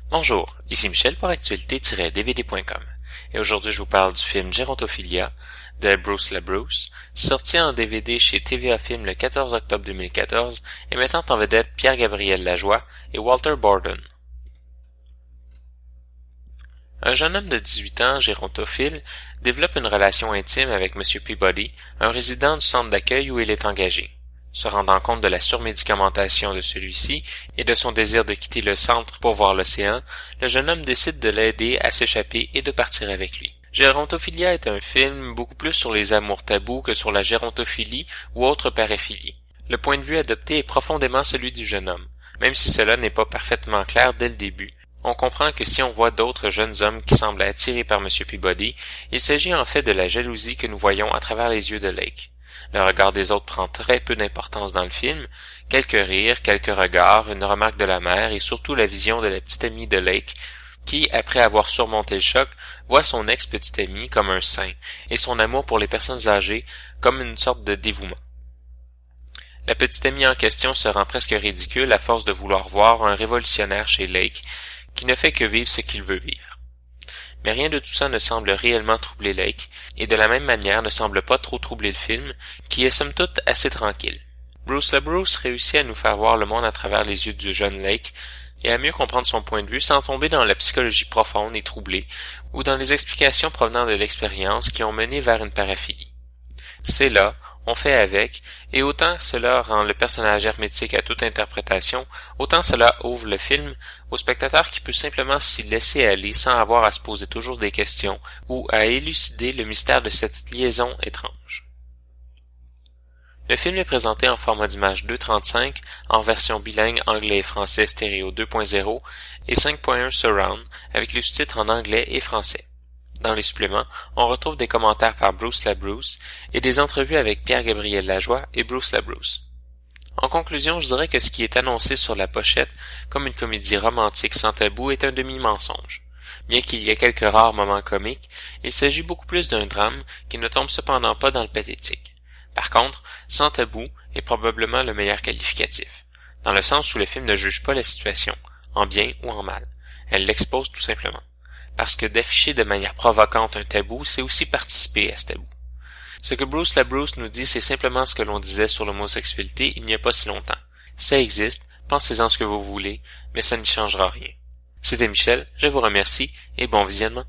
Bonjour, ici Michel pour actualité-dvd.com et aujourd'hui je vous parle du film Gérontophilia de Bruce LaBruce, sorti en DVD chez TVA Film le 14 octobre 2014 et mettant en vedette Pierre-Gabriel Lajoie et Walter Borden. Un jeune homme de 18 ans, gérontophile, développe une relation intime avec M. Peabody, un résident du centre d'accueil où il est engagé. Se rendant compte de la surmédicamentation de celui-ci et de son désir de quitter le centre pour voir l'océan, le jeune homme décide de l'aider à s'échapper et de partir avec lui. Gérontophilia est un film beaucoup plus sur les amours tabous que sur la gérontophilie ou autre paraphilie. Le point de vue adopté est profondément celui du jeune homme, même si cela n'est pas parfaitement clair dès le début. On comprend que si on voit d'autres jeunes hommes qui semblent attirés par M. Peabody, il s'agit en fait de la jalousie que nous voyons à travers les yeux de Lake. Le regard des autres prend très peu d'importance dans le film, quelques rires, quelques regards, une remarque de la mère et surtout la vision de la petite amie de Lake qui, après avoir surmonté le choc, voit son ex-petite amie comme un saint et son amour pour les personnes âgées comme une sorte de dévouement. La petite amie en question se rend presque ridicule à force de vouloir voir un révolutionnaire chez Lake qui ne fait que vivre ce qu'il veut vivre. Mais rien de tout ça ne semble réellement troubler Lake, et de la même manière ne semble pas trop troubler le film, qui est somme toute assez tranquille. Bruce LaBruce réussit à nous faire voir le monde à travers les yeux du jeune Lake, et à mieux comprendre son point de vue sans tomber dans la psychologie profonde et troublée, ou dans les explications provenant de l'expérience qui ont mené vers une paraphilie. C'est là, on fait avec, et autant cela rend le personnage hermétique à toute interprétation, autant cela ouvre le film au spectateur qui peut simplement s'y laisser aller sans avoir à se poser toujours des questions ou à élucider le mystère de cette liaison étrange. Le film est présenté en format d'image 2.35 en version bilingue anglais et français stéréo 2.0 et 5.1 surround avec les sous-titres en anglais et français. Dans les suppléments, on retrouve des commentaires par Bruce LaBruce et des entrevues avec Pierre-Gabriel Lajoie et Bruce LaBruce. En conclusion, je dirais que ce qui est annoncé sur la pochette comme une comédie romantique sans tabou est un demi-mensonge. Bien qu'il y ait quelques rares moments comiques, il s'agit beaucoup plus d'un drame qui ne tombe cependant pas dans le pathétique. Par contre, sans tabou est probablement le meilleur qualificatif, dans le sens où le film ne juge pas la situation, en bien ou en mal. Elle l'expose tout simplement. Parce que d'afficher de manière provocante un tabou, c'est aussi participer à ce tabou. Ce que Bruce LaBruce nous dit, c'est simplement ce que l'on disait sur l'homosexualité il n'y a pas si longtemps. Ça existe, pensez-en ce que vous voulez, mais ça n'y changera rien. C'était Michel, je vous remercie et bon visionnement.